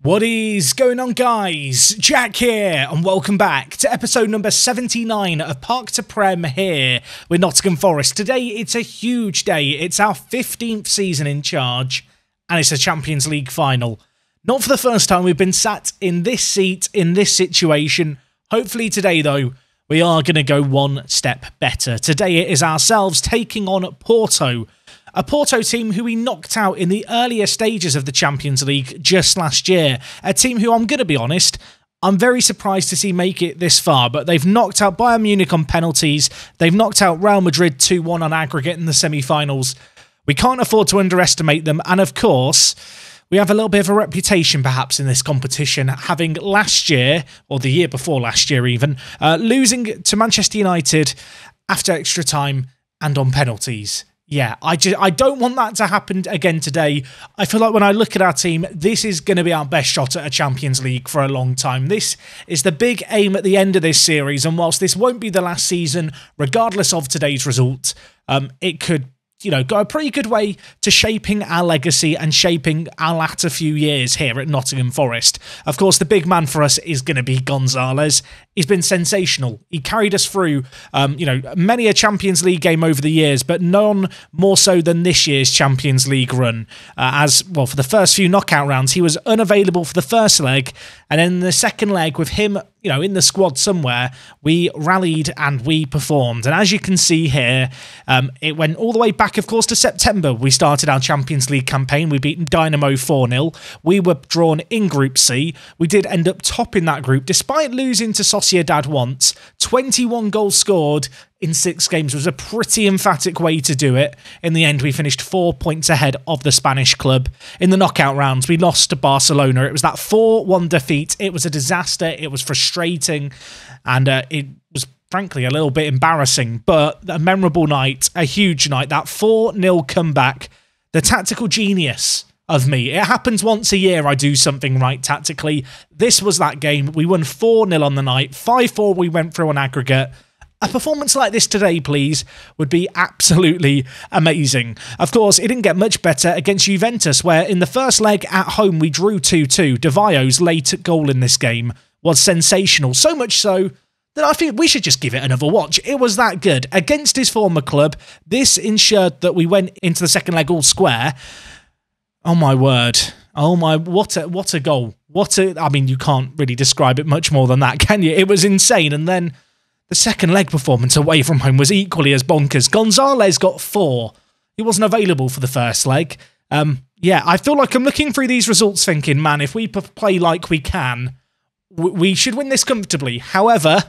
What is going on, guys? Jack here, and welcome back to episode number 79 of Park to Prem here with Nottingham Forest. Today, it's a huge day. It's our 15th season in charge, and it's a Champions League final. Not for the first time we've been sat in this seat, in this situation. Hopefully today, though, we are going to go one step better. Today, it is ourselves taking on Porto. A Porto team who we knocked out in the earlier stages of the Champions League just last year. A team who, I'm going to be honest, I'm very surprised to see make it this far, but they've knocked out Bayern Munich on penalties. They've knocked out Real Madrid 2-1 on aggregate in the semi-finals. We can't afford to underestimate them, and of course, we have a little bit of a reputation perhaps in this competition, having last year, or the year before last year even, losing to Manchester United after extra time and on penalties. Yeah, I don't want that to happen again today. I feel like when I look at our team, this is going to be our best shot at a Champions League for a long time. This is the big aim at the end of this series, and whilst this won't be the last season, regardless of today's result, it could, go a pretty good way to shaping our legacy and shaping our latter few years here at Nottingham Forest. Of course, the big man for us is going to be Gonzalez. He's been sensational. He carried us through, many a Champions League game over the years, but none more so than this year's Champions League run. For the first few knockout rounds, he was unavailable for the first leg, and then the second leg with him, in the squad somewhere, we rallied and we performed. And as you can see here, it went all the way back, of course, to September. We started our Champions League campaign. We beat Dynamo 4-0. We were drawn in Group C. We did end up topping that group, despite losing to Sociedad once. 21 goals scored in 6 games was a pretty emphatic way to do it. In the end, we finished 4 points ahead of the Spanish club. In the knockout rounds, we lost to Barcelona. It was that 4-1 defeat. It was a disaster. It was frustrating. And it was, frankly, a little bit embarrassing. But a memorable night, a huge night. That 4-0 comeback, the tactical genius of me. It happens once a year I do something right tactically. This was that game. We won 4-0 on the night. 5-4 we went through on aggregate. A performance like this today, please, would be absolutely amazing. Of course, it didn't get much better against Juventus, where in the first leg at home we drew 2-2. Dyeer's late goal in this game was sensational, so much so that I think we should just give it another watch. It was that good. Against his former club, this ensured that we went into the second leg all square. Oh my word. Oh my, what a goal. I mean, you can't really describe it much more than that, can you? It was insane. And then the second leg performance away from home was equally as bonkers. Gonzalez got 4. He wasn't available for the first leg. I feel like I'm looking through these results thinking, man, if we play like we can, we should win this comfortably. However,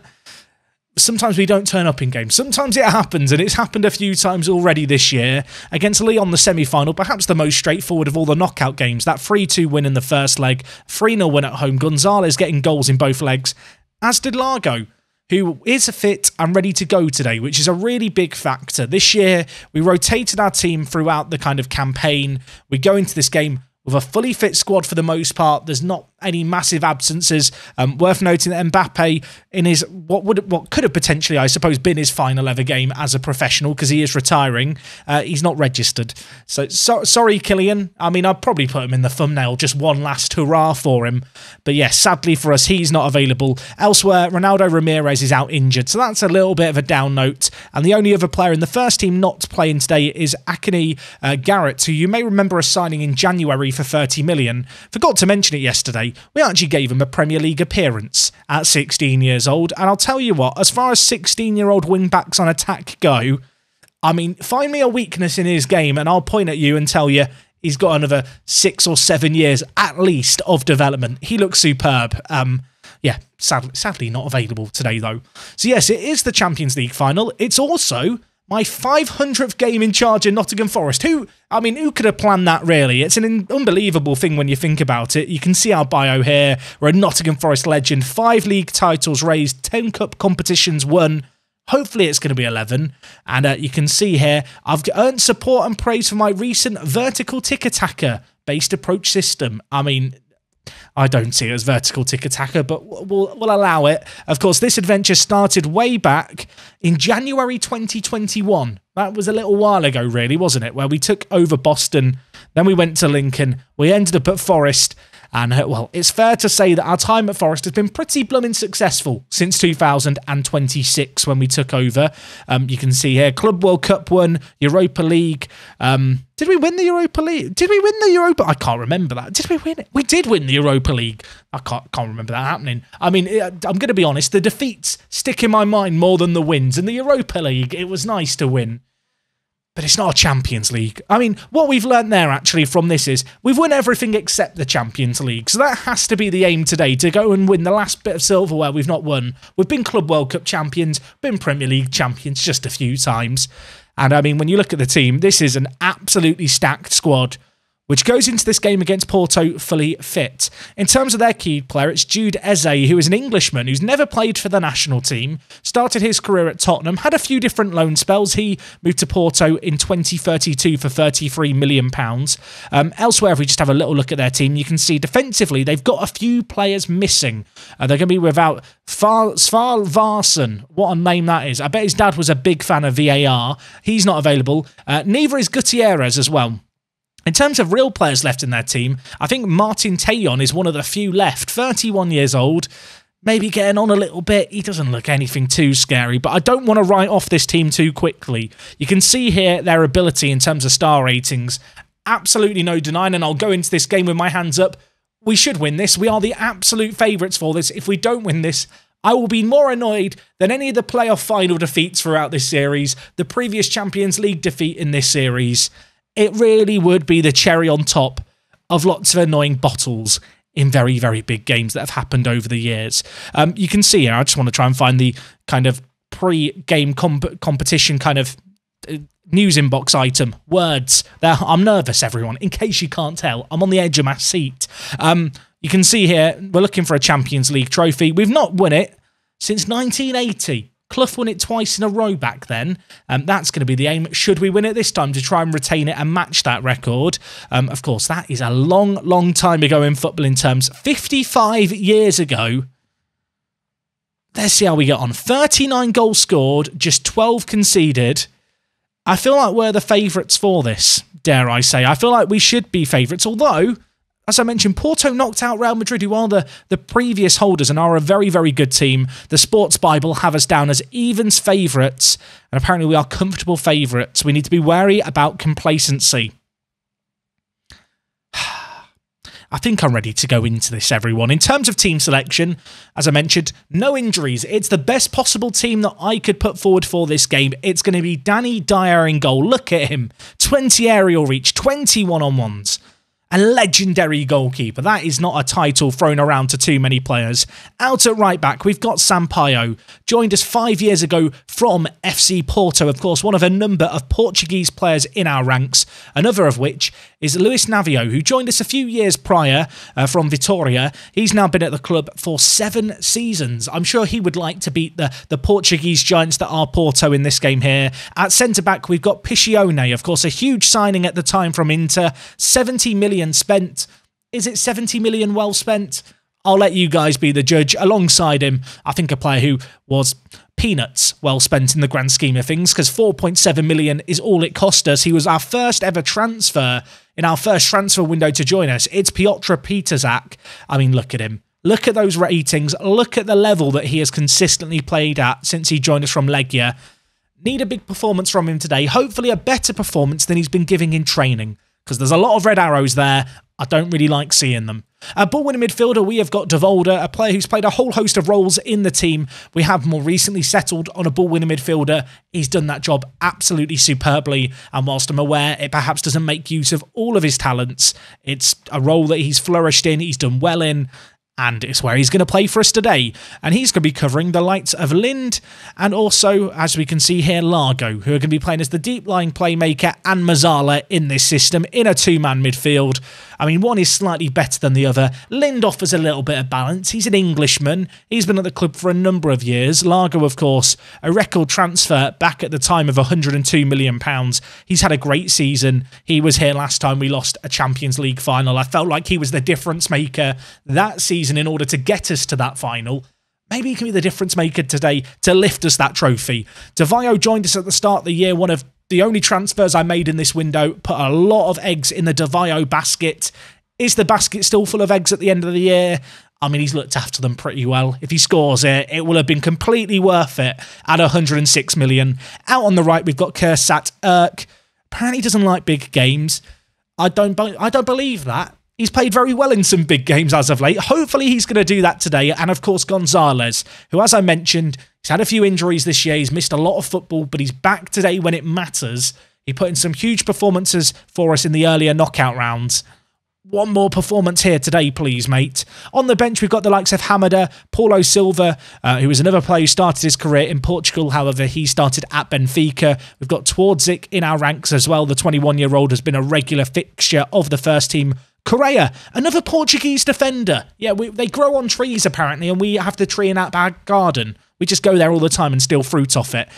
sometimes we don't turn up in games. Sometimes it happens, and it's happened a few times already this year. Against Lyon, the semi-final, perhaps the most straightforward of all the knockout games. That 3-2 win in the first leg, 3-0 win at home. Gonzalez getting goals in both legs, as did Largo, who is fit and ready to go today, which is a really big factor. This year, we rotated our team throughout the kind of campaign. We go into this game with a fully fit squad for the most part. There's not any massive absences. Worth noting that Mbappe, in his what could have potentially, I suppose, been his final ever game as a professional, because he is retiring, he's not registered. So sorry, Kylian. I mean, I'd probably put him in the thumbnail, just one last hurrah for him. But yes, sadly for us, he's not available. Elsewhere, Ronaldo Ramirez is out injured, so that's a little bit of a down note. And the only other player in the first team not playing today is Akini Garrett, who you may remember us signing in January for 30 million. Forgot to mention it yesterday. We actually gave him a Premier League appearance at 16 years old. And I'll tell you what, as far as 16-year-old wing-backs on attack go, I mean, find me a weakness in his game and I'll point at you and tell you he's got another 6 or 7 years at least of development. He looks superb. Sadly not available today, though. So yes, it is the Champions League final. It's also my 500th game in charge of Nottingham Forest. Who could have planned that, really? It's an unbelievable thing when you think about it. You can see our bio here. We're a Nottingham Forest legend. 5 league titles raised, 10 cup competitions won. Hopefully it's going to be 11. And you can see here, I've earned support and praise for my recent vertical tick-attacker based approach system. I mean, I don't see it as vertical tick-attacker, but we'll allow it. Of course, this adventure started way back in January 2021. That was a little while ago, really, wasn't it? Where we took over Boston, then we went to Lincoln, we ended up at Forest, And, well, it's fair to say that our time at Forest has been pretty blooming successful since 2026 when we took over. You can see here, Club World Cup won, Europa League. Did we win the Europa League? Did we win the Europa? I can't remember that. Did we win it? We did win the Europa League. I can't remember that happening. I mean, I'm going to be honest, the defeats stick in my mind more than the wins. In the Europa League, it was nice to win. But it's not a Champions League. I mean, what we've learnt there actually from this is we've won everything except the Champions League. So that has to be the aim today, to go and win the last bit of silverware we've not won. We've been Club World Cup champions, been Premier League champions just a few times. And I mean, when you look at the team, this is an absolutely stacked squad, which goes into this game against Porto fully fit. In terms of their key player, it's Jude Eze, who is an Englishman who's never played for the national team, started his career at Tottenham, had a few different loan spells. He moved to Porto in 2032 for £33 million. Elsewhere, if we just have a little look at their team, you can see defensively, they've got a few players missing. They're going to be without Sval Varson. What a name that is. I bet his dad was a big fan of VAR. He's not available. Neither is Gutierrez as well. In terms of real players left in their team, I think Martin Taillon is one of the few left. 31 years old, maybe getting on a little bit. He doesn't look anything too scary, but I don't want to write off this team too quickly. You can see here their ability in terms of star ratings. Absolutely no denying, and I'll go into this game with my hands up. We should win this. We are the absolute favourites for this. If we don't win this, I will be more annoyed than any of the playoff final defeats throughout this series, the previous Champions League defeat in this series. It really would be the cherry on top of lots of annoying bottles in very, very big games that have happened over the years. You can see here, I just want to try and find the kind of pre-game competition kind of news inbox item. Words. I'm nervous, everyone. In case you can't tell, I'm on the edge of my seat. You can see here, we're looking for a Champions League trophy. We've not won it since 1980. Clough won it twice in a row back then. That's going to be the aim. Should we win it this time to try and retain it and match that record? Of course, that is a long, long time ago in footballing terms. 55 years ago. Let's see how we get on. 39 goals scored, just 12 conceded. I feel like we're the favourites for this, dare I say. I feel like we should be favourites, although, as I mentioned, Porto knocked out Real Madrid, who are the previous holders and are a very, very good team. The Sports Bible have us down as evens favourites, and apparently we are comfortable favourites. We need to be wary about complacency. I think I'm ready to go into this, everyone. In terms of team selection, as I mentioned, no injuries. It's the best possible team that I could put forward for this game. It's going to be Danny Dyer in goal. Look at him. 20 aerial reach, 20 one-on-ones. A legendary goalkeeper. That is not a title thrown around to too many players. Out at right back, we've got Sampaio. Joined us 5 years ago from FC Porto. Of course, one of a number of Portuguese players in our ranks. Another of which is Luis Navio, who joined us a few years prior from Vitória. He's now been at the club for 7 seasons. I'm sure he would like to beat the Portuguese giants that are Porto in this game here. At centre-back, we've got Piscione. Of course, a huge signing at the time from Inter. 70 million spent. Is it 70 million well spent? I'll let you guys be the judge. Alongside him, I think a player who was peanuts well spent in the grand scheme of things, because 4.7 million is all it cost us. He was our first ever transfer in our first transfer window to join us. It's Piotr Peterzak. I mean, look at him. Look at those ratings. Look at the level that he has consistently played at since he joined us from Legia. Need a big performance from him today. Hopefully a better performance than he's been giving in training, because there's a lot of red arrows there. I don't really like seeing them. Ball-winning midfielder, we have got De Volder, a player who's played a whole host of roles in the team. We have more recently settled on a ball-winning midfielder. He's done that job absolutely superbly, and whilst I'm aware it perhaps doesn't make use of all of his talents, it's a role that he's flourished in, he's done well in, and it's where he's going to play for us today. And he's going to be covering the likes of Lind and also, as we can see here, Largo, who are going to be playing as the deep-lying playmaker and Mazzala in this system in a two-man midfield. I mean, one is slightly better than the other. Lind offers a little bit of balance. He's an Englishman. He's been at the club for a number of years. Largo, of course, a record transfer back at the time of £102 million. He's had a great season. He was here last time we lost a Champions League final. I felt like he was the difference maker that season in order to get us to that final. Maybe he can be the difference maker today to lift us that trophy. Davio joined us at the start of the year, one of the only transfers I made in this window. Put a lot of eggs in the Davio basket. Is the basket still full of eggs at the end of the year? I mean, he's looked after them pretty well. If he scores it, it will have been completely worth it at 106 million. Out on the right, we've got Kursat Erk. Apparently doesn't like big games. I don't believe that. He's played very well in some big games as of late. Hopefully he's going to do that today. And of course, Gonzalez, who, as I mentioned, he's had a few injuries this year. He's missed a lot of football, but he's back today when it matters. He put in some huge performances for us in the earlier knockout rounds. One more performance here today, please, mate. On the bench, we've got the likes of Hamada, Paulo Silva, who is another player who started his career in Portugal. However, he started at Benfica. We've got Twardzik in our ranks as well. The 21-year-old has been a regular fixture of the first team. Correa, another Portuguese defender. Yeah, they grow on trees, apparently, and we have the tree in our back garden. We just go there all the time and steal fruit off it.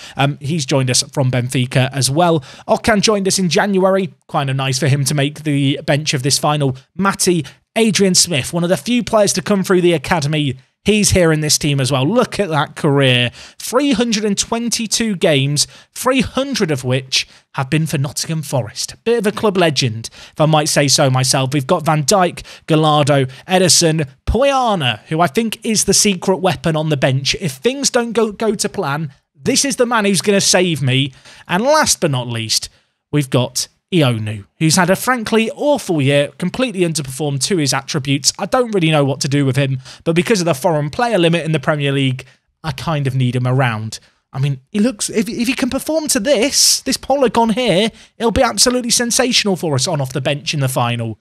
He's joined us from Benfica as well. Okan joined us in January. Kind of nice for him to make the bench of this final. Matty, Adrian Smith, one of the few players to come through the academy. He's here in this team as well. Look at that career. 322 games, 300 of which have been for Nottingham Forest. Bit of a club legend, if I might say so myself. We've got Van Dijk, Gallardo, Edison, Poyana, who I think is the secret weapon on the bench. If things don't go to plan, this is the man who's going to save me. And last but not least, we've got Ionu, who's had a frankly awful year, completely underperformed to his attributes. I don't really know what to do with him, but because of the foreign player limit in the Premier League, I kind of need him around. I mean, he looks, if he can perform to this polygon here, it'll be absolutely sensational for us on off the bench in the final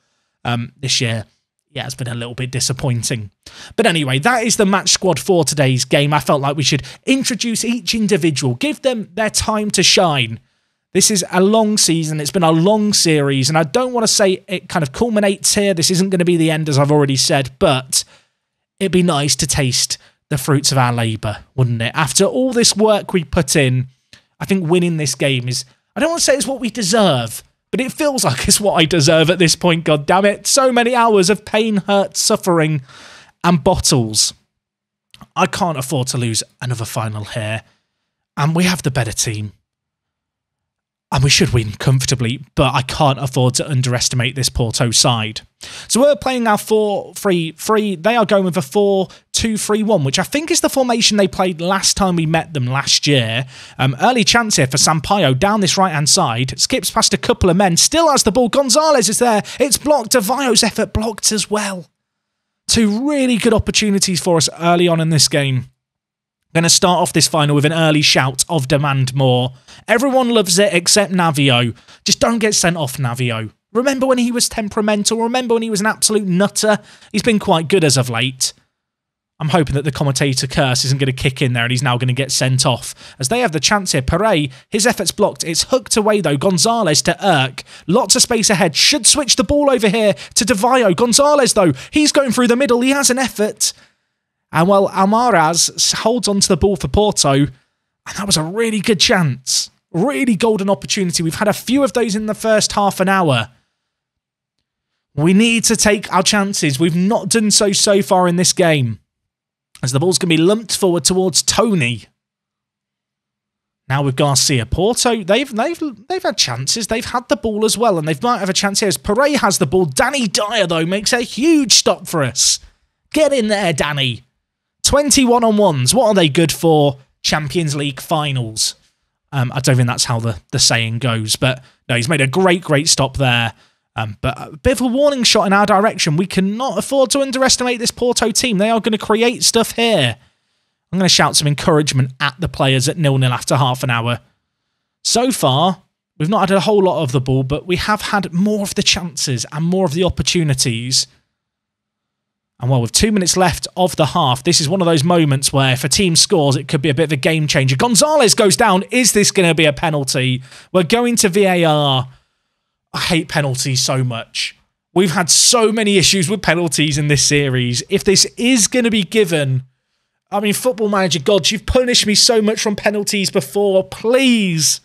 this year. Yeah, it's been a little bit disappointing. But anyway, that is the match squad for today's game. I felt like we should introduce each individual, give them their time to shine. This is a long season. It's been a long series, and I don't want to say it kind of culminates here. This isn't going to be the end, as I've already said, but it'd be nice to taste the fruits of our labour, wouldn't it? After all this work we put in, I think winning this game is, I don't want to say it's what we deserve, but it feels like it's what I deserve at this point, God damn it. So many hours of pain, hurt, suffering, and bottles. I can't afford to lose another final here, and we have the better team. And we should win comfortably, but I can't afford to underestimate this Porto side. So we're playing our 4-3-3. They are going with a 4-2-3-1, which I think is the formation they played last time we met them last year. Early chance here for Sampaio down this right-hand side. Skips past a couple of men. Still has the ball. Gonzalez is there. It's blocked. Avio's effort blocked as well. Two really good opportunities for us early on in this game. Going to start off this final with an early shout of demand more. Everyone loves it except Navio. Just don't get sent off, Navio. Remember when he was temperamental? Remember when he was an absolute nutter? He's been quite good as of late. I'm hoping that the commentator curse isn't going to kick in there and he's now going to get sent off. As they have the chance here, Perret, his effort's blocked. It's hooked away though. Gonzalez to Erk. Lots of space ahead. Should switch the ball over here to Davio. Gonzalez though, he's going through the middle. He has an effort. And well, Almaraz holds onto the ball for Porto. And that was a really good chance. Really golden opportunity. We've had a few of those in the first half an hour. We need to take our chances. We've not done so far in this game. As the ball's going to be lumped forward towards Tony. Now with Garcia. Porto, they've had chances. They've had the ball as well. And they might have a chance here as Perret has the ball. Danny Dyer, though, makes a huge stop for us. Get in there, Danny. 21 on ones. What are they good for? Champions League finals. I don't think that's how the saying goes. But no, he's made a great stop there. But a bit of a warning shot in our direction. We cannot afford to underestimate this Porto team. They are going to create stuff here. I'm going to shout some encouragement at the players at 0-0 after half an hour. So far, we've not had a whole lot of the ball, but we have had more of the chances and more of the opportunities. And well, with 2 minutes left of the half, this is one of those moments where if a team scores, it could be a bit of a game changer. Gonzalez goes down. Is this going to be a penalty? We're going to VAR. I hate penalties so much. We've had so many issues with penalties in this series. If this is going to be given, I mean, Football Manager gods, you've punished me so much from penalties before. Please.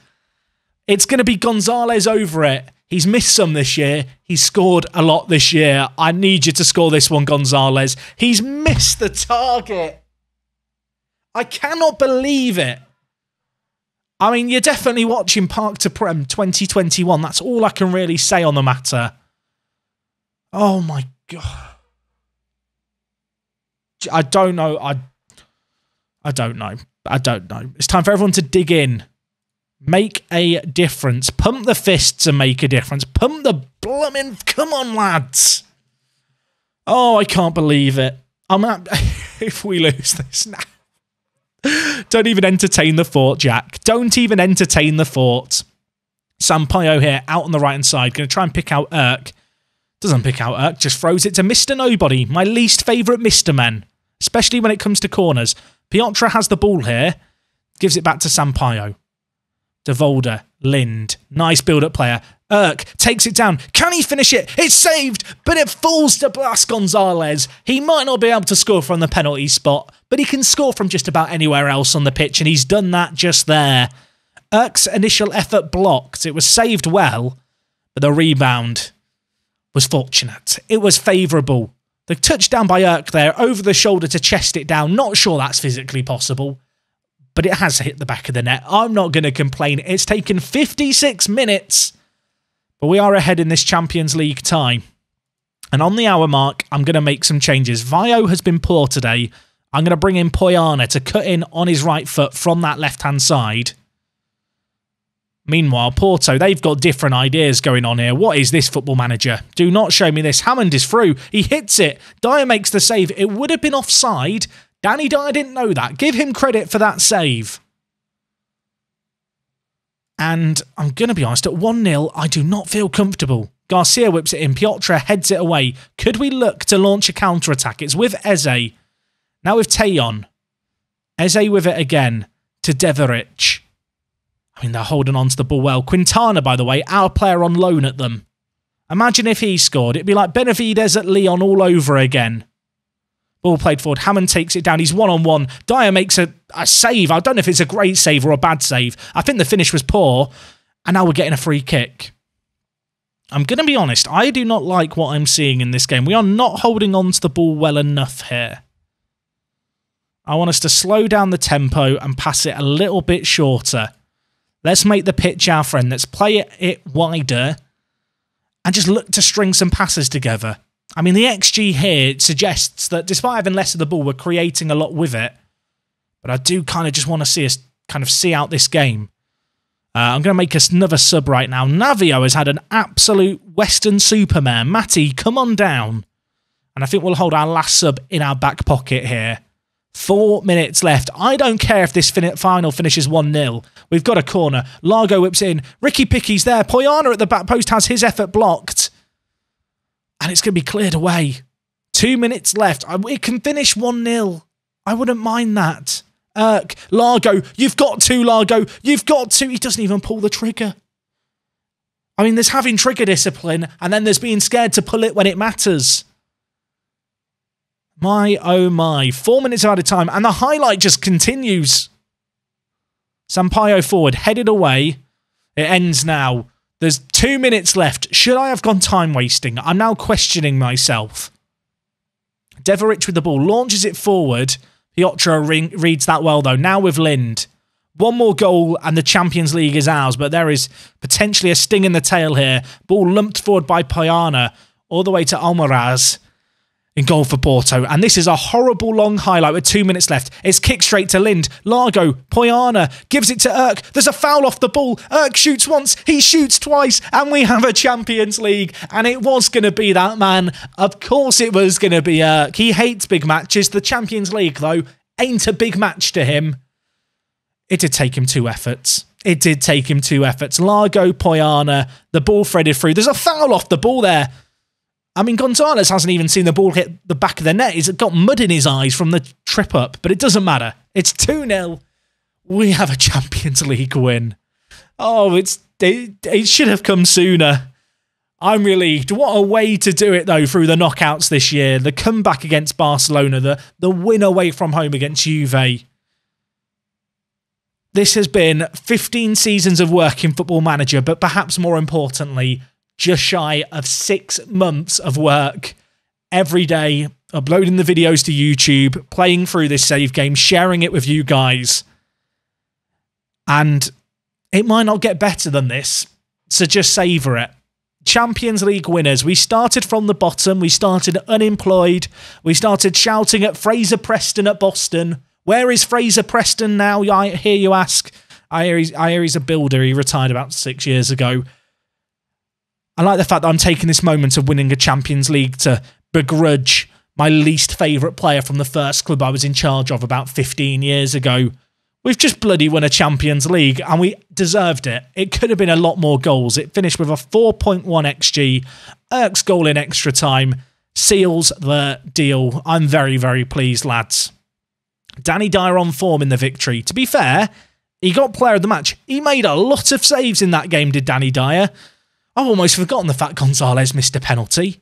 It's going to be Gonzalez over it. He's missed some this year. He's scored a lot this year. I need you to score this one, Gonzalez. He's missed the target. I cannot believe it. I mean, you're definitely watching Park to Prem 2021. That's all I can really say on the matter. Oh my God. I don't know. I don't know. I don't know. It's time for everyone to dig in. Make a difference. Pump the fists and make a difference. Pump the blooming... Come on, lads. Oh, I can't believe it. If we lose this now. Don't even entertain the thought, Jack. Don't even entertain the thought. Sampaio here, out on the right-hand side. Going to try and pick out Irk. Doesn't pick out Irk, just throws it to Mr. Nobody. My least favourite Mr. Men. Especially when it comes to corners. Piotr has the ball here. Gives it back to Sampaio. De Volder, Lind. Nice build-up player. Irk takes it down. Can he finish it? It's saved, but it falls to Blas Gonzalez. He might not be able to score from the penalty spot, but he can score from just about anywhere else on the pitch, and he's done that just there. Irk's initial effort blocked. It was saved well, but the rebound was fortunate. It was favourable. The touchdown by Irk there, over the shoulder to chest it down. Not sure that's physically possible, but it has hit the back of the net. I'm not going to complain. It's taken 56 minutes, but we are ahead in this Champions League tie. And on the hour mark, I'm going to make some changes. Vio has been poor today. I'm going to bring in Poyana to cut in on his right foot from that left-hand side. Meanwhile, Porto, they've got different ideas going on here. What is this, Football Manager? Do not show me this. Hammond is through. He hits it. Dyer makes the save. It would have been offside. Danny Dyer didn't know that. Give him credit for that save. And I'm going to be honest, at 1-0, I do not feel comfortable. Garcia whips it in. Piotr heads it away. Could we look to launch a counter-attack? It's with Eze. Now with Tejon. Eze with it again to Deveric. I mean, they're holding on to the ball well. Quintana, by the way, our player on loan at them. Imagine if he scored. It'd be like Benavides at Lyon all over again. Ball played forward. Hammond takes it down. He's one-on-one. Dyer makes a save. I don't know if it's a great save or a bad save. I think the finish was poor. And now we're getting a free kick. I'm going to be honest. I do not like what I'm seeing in this game. We are not holding on to the ball well enough here. I want us to slow down the tempo and pass it a little bit shorter. Let's make the pitch our friend. Let's play it wider and just look to string some passes together. I mean, the XG here suggests that despite having less of the ball, we're creating a lot with it. But I do kind of just want to see us kind of see out this game. I'm going to make us another sub right now. Navio has had an absolute Western Superman. Matty, come on down. And I think we'll hold our last sub in our back pocket here. 4 minutes left. I don't care if this final finishes 1-0. We've got a corner. Largo whips in. Ricky Picky's there. Poyana at the back post has his effort blocked. And it's going to be cleared away. 2 minutes left. It can finish 1-0. I wouldn't mind that. Largo. You've got to, Largo. You've got to. He doesn't even pull the trigger. I mean, there's having trigger discipline, and then there's being scared to pull it when it matters. My, oh my. 4 minutes out of time, and the highlight just continues. Sampaio forward, headed away. It ends now. There's 2 minutes left. Should I have gone time wasting? I'm now questioning myself. Deveric with the ball, launches it forward. Piotr reads that well, though. Now with Lind. One more goal and the Champions League is ours, but there is potentially a sting in the tail here. Ball lumped forward by Poyana, all the way to Almaraz. In goal for Porto, and this is a horrible long highlight with 2 minutes left. It's kicked straight to Lind. Largo, Poyana, gives it to Irk. There's a foul off the ball. Irk shoots once, he shoots twice, and we have a Champions League. And it was going to be that man. Of course it was going to be Irk. He hates big matches. The Champions League, though, ain't a big match to him. It did take him 2 efforts. It did take him 2 efforts. Largo, Poyana, the ball threaded through. There's a foul off the ball there. I mean, Gonzalez hasn't even seen the ball hit the back of the net. He's got mud in his eyes from the trip up, but it doesn't matter. It's 2-0. We have a Champions League win. Oh, it should have come sooner. I'm relieved. What a way to do it, though, through the knockouts this year. The comeback against Barcelona, the win away from home against Juve. This has been 15 seasons of work in Football Manager, but perhaps more importantly, just shy of 6 months of work every day, uploading the videos to YouTube, playing through this save game, sharing it with you guys. And it might not get better than this, so just savour it. Champions League winners. We started from the bottom. We started unemployed. We started shouting at Fraser Preston at Boston. Where is Fraser Preston now? I hear you ask. I hear he's a builder. He retired about 6 years ago. I like the fact that I'm taking this moment of winning a Champions League to begrudge my least favourite player from the first club I was in charge of about 15 years ago. We've just bloody won a Champions League and we deserved it. It could have been a lot more goals. It finished with a 4.1 XG. Erk's goal in extra time seals the deal. I'm very, very pleased, lads. Danny Dyer on form in the victory. To be fair, he got player of the match. He made a lot of saves in that game, did Danny Dyer. I've almost forgotten the fact Gonzalez missed a penalty.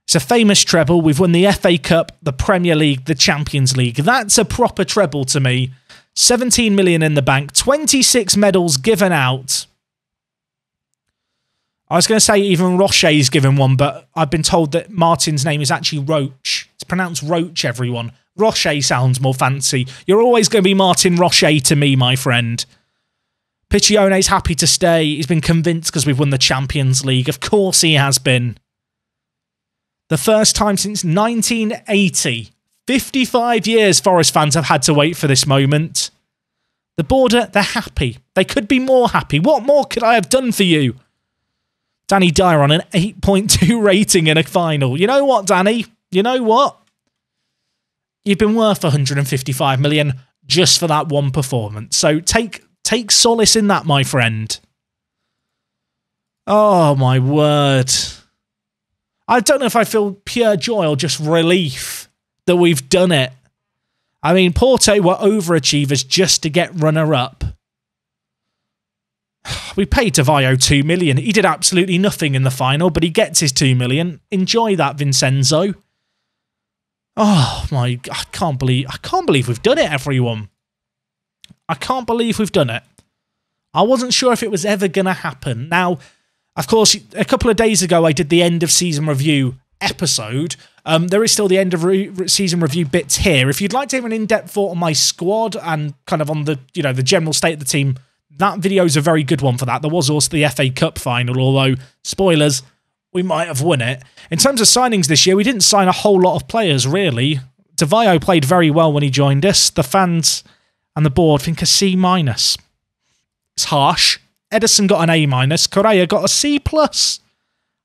It's a famous treble. We've won the FA Cup, the Premier League, the Champions League. That's a proper treble to me. 17 million in the bank, 26 medals given out. I was going to say even Roche's given one, but I've been told that Martin's name is actually Roche. It's pronounced Roche, everyone. Roche sounds more fancy. You're always going to be Martin Roche to me, my friend. Piccione's happy to stay. He's been convinced because we've won the Champions League. Of course he has been. The first time since 1980. 55 years Forest fans have had to wait for this moment. The border, they're happy. They could be more happy. What more could I have done for you? Danny Dyer on an 8.2 rating in a final. You know what, Danny? You know what? You've been worth 155 million just for that one performance. So take solace in that, my friend. Oh, my word. I don't know if I feel pure joy or just relief that we've done it. I mean, Porto were overachievers just to get runner-up. We paid Dyer 2 million. He did absolutely nothing in the final, but he gets his 2 million. Enjoy that, Vincenzo. Oh my, I can't believe we've done it, everyone. I can't believe we've done it. I wasn't sure if it was ever going to happen. Now, of course, a couple of days ago, I did the end of season review episode. There is still the end of season review bits here. If you'd like to hear an in-depth thought on my squad and kind of on the, the general state of the team, that video is a very good one for that. There was also the FA Cup final, although, spoilers, we might have won it. In terms of signings this year, we didn't sign a whole lot of players, really. Dyer played very well when he joined us. The fans and the board think a C-. It's harsh. Edison got an A-. Correa got a C+.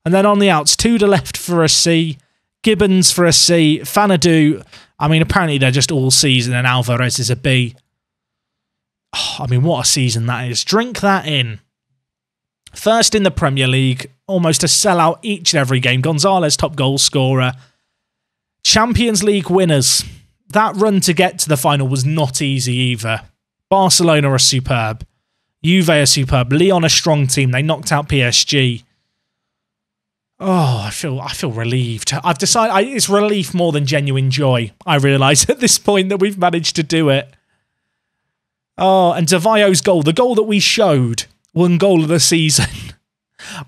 And then on the outs, Tudor left for a C. Gibbons for a C. Fanadu, I mean, apparently they're just all Cs, and then Alvarez is a B. Oh, I mean, what a season that is. Drink that in. First in the Premier League, almost a sellout each and every game. Gonzalez, top goal scorer. Champions League winners. That run to get to the final was not easy either. Barcelona are superb. Juve are superb. Lyon a strong team. They knocked out PSG. Oh, I feel relieved. I've decided it's relief more than genuine joy. I realise at this point that we've managed to do it. Oh, and Davio's goal, the goal that we showed, one goal of the season.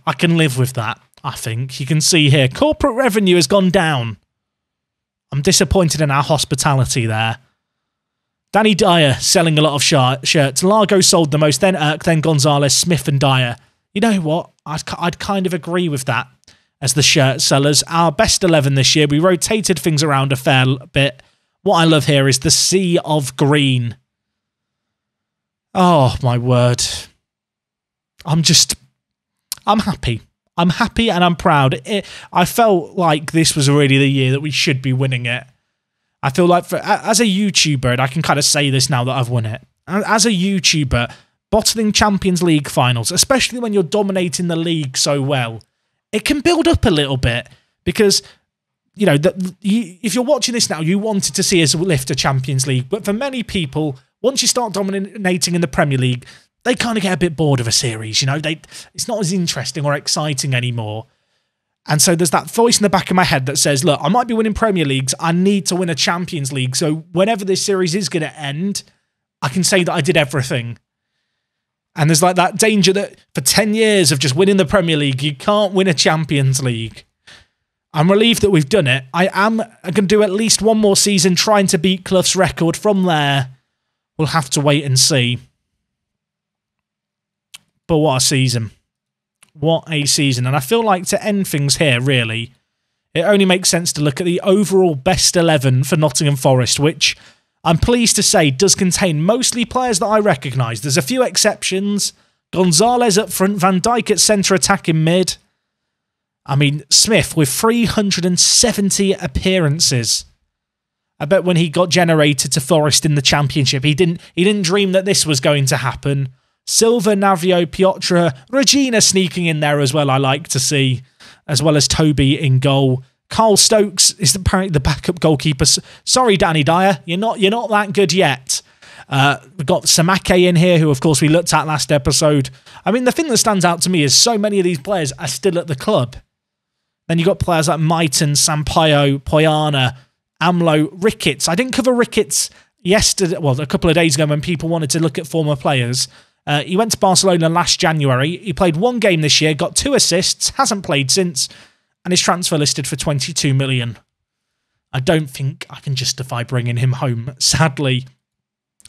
I can live with that, I think. You can see here, corporate revenue has gone down. I'm disappointed in our hospitality there. Danny Dyer selling a lot of shirts. Largo sold the most, then Erk, then Gonzalez, Smith and Dyer. You know what? I'd kind of agree with that as the shirt sellers. Our best 11 this year, we rotated things around a fair bit. What I love here is the sea of green. Oh, my word. I'm happy. I'm happy and I'm proud. I felt like this was already the year that we should be winning it. I feel like as a YouTuber, and I can kind of say this now that I've won it, as a YouTuber, bottling Champions League finals, especially when you're dominating the league so well, it can build up a little bit because, if you're watching this now, you wanted to see us lift a Champions League. But for many people, once you start dominating in the Premier League, they kind of get a bit bored of a series. It's not as interesting or exciting anymore. And so there's that voice in the back of my head that says, look, I might be winning Premier Leagues. I need to win a Champions League. So whenever this series is going to end, I can say that I did everything. And there's like that danger that for 10 years of just winning the Premier League, you can't win a Champions League. I'm relieved that we've done it. I am going to do at least one more season trying to beat Clough's record. From there, we'll have to wait and see. But what a season. What a season. And I feel like to end things here, really, it only makes sense to look at the overall best 11 for Nottingham Forest, which I'm pleased to say does contain mostly players that I recognise. There's a few exceptions. Gonzalez up front, Van Dijk at centre attacking mid. I mean, Smith with 370 appearances. I bet when he got generated to Forest in the Championship, he didn't dream that this was going to happen. Silva, Navio, Piotra, Regina sneaking in there as well, I like to see, as well as Toby in goal. Carl Stokes is apparently the backup goalkeeper. Sorry, Danny Dyer, you're not that good yet. We've got Samake in here, who of course we looked at last episode. I mean, the thing that stands out to me is so many of these players are still at the club. Then you've got players like Maiton, Sampaio, Poyana, Amlo, Ricketts. I didn't cover Ricketts yesterday, well, a couple of days ago when people wanted to look at former players. He went to Barcelona last January. He played 1 game this year, got 2 assists, hasn't played since, and his transfer listed for 22 million. I don't think I can justify bringing him home, sadly.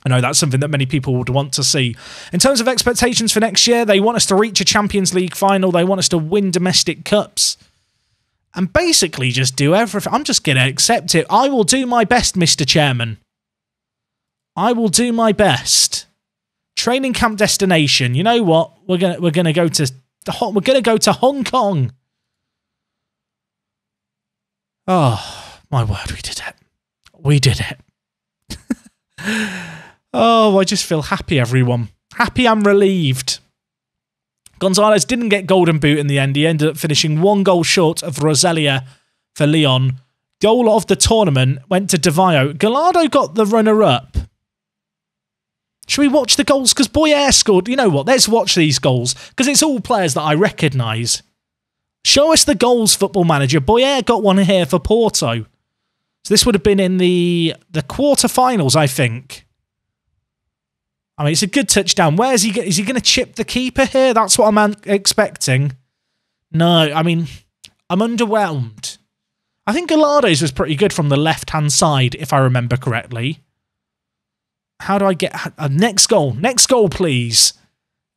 I know that's something that many people would want to see. In terms of expectations for next year, they want us to reach a Champions League final. They want us to win domestic cups. And basically just do everything. I'm just going to accept it. I will do my best, Mr. Chairman. I will do my best. Training camp destination. You know what? We're gonna go to Hong Kong. Oh, my word, we did it. We did it. Oh, I just feel happy, everyone. Happy and relieved. Gonzalez didn't get golden boot in the end. He ended up finishing 1 goal short of Roselia for Lyon. Goal of the tournament went to Davio. Gallardo got the runner-up. Should we watch the goals? Because Boyer scored. You know what? Let's watch these goals. Because it's all players that I recognise. Show us the goals, Football Manager. Boyer got one here for Porto. So this would have been in the quarterfinals, I think. I mean, it's a good touchdown. Where is he going to chip the keeper here? That's what I'm expecting. No, I mean, I'm underwhelmed. I think Gallardo's was pretty good from the left-hand side, if I remember correctly. How do I get... next goal. Next goal, please.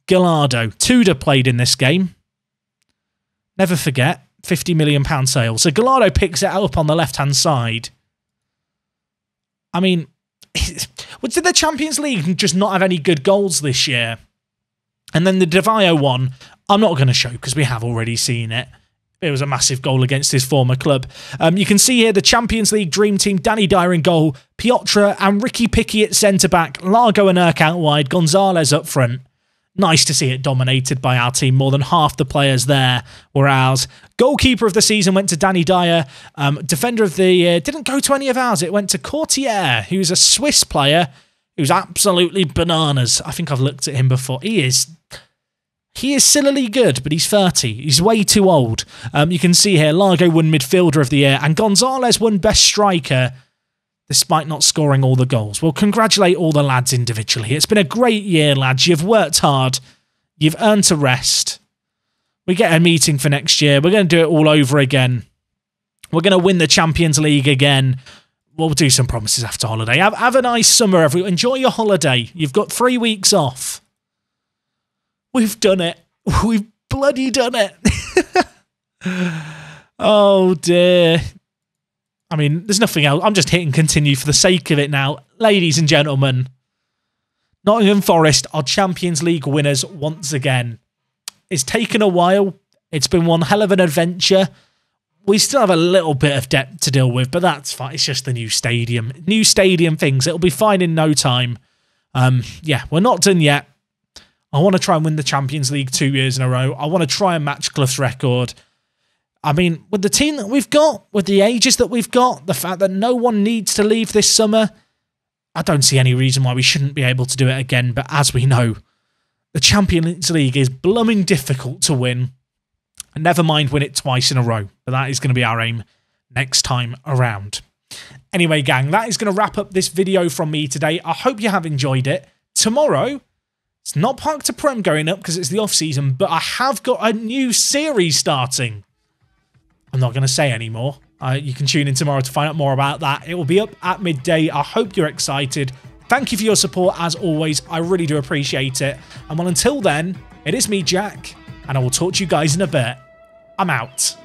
Gallardo. Tudor played in this game. Never forget. £50 million sale. So Gallardo picks it up on the left-hand side. I mean... Did the Champions League just not have any good goals this year? And then the Davio one, I'm not going to show because we have already seen it. It was a massive goal against his former club. You can see here the Champions League dream team, Danny Dyer in goal, Piotra and Ricky Picky at centre-back, Largo and Urk out wide, Gonzalez up front. Nice to see it dominated by our team. More than half the players there were ours. Goalkeeper of the season went to Danny Dyer. Defender of the year didn't go to any of ours. It went to Courtier, who's a Swiss player who's absolutely bananas. I think I've looked at him before. He is sillily good, but he's 30. He's way too old. You can see here, Largo won midfielder of the year, and Gonzalez won best striker, despite not scoring all the goals. Well, congratulate all the lads individually. It's been a great year, lads. You've worked hard. You've earned a rest. We get a meeting for next year. We're going to do it all over again. We're going to win the Champions League again. We'll do some promises after holiday. Have a nice summer, everyone. Enjoy your holiday. You've got 3 weeks off. We've done it. We've bloody done it. Oh, dear. I mean, there's nothing else. I'm just hitting continue for the sake of it now. Ladies and gentlemen, Nottingham Forest are Champions League winners once again. It's taken a while. It's been one hell of an adventure. We still have a little bit of debt to deal with, but that's fine. It's just the new stadium. New stadium things. It'll be fine in no time. Yeah, we're not done yet. I want to try and win the Champions League 2 years in a row. I want to try and match Clough's record. I mean, with the team that we've got, with the ages that we've got, the fact that no one needs to leave this summer, I don't see any reason why we shouldn't be able to do it again. But as we know, the Champions League is blooming difficult to win. And never mind win it twice in a row. But that is going to be our aim next time around. Anyway, gang, that is going to wrap up this video from me today. I hope you have enjoyed it. Tomorrow, it's not Park to Prem going up because it's the off-season, but I have got a new series starting. I'm not going to say anymore. You can tune in tomorrow to find out more about that. It will be up at midday. I hope you're excited. Thank you for your support as always. I really do appreciate it. And well, until then, it is me, Jack, and I will talk to you guys in a bit. I'm out.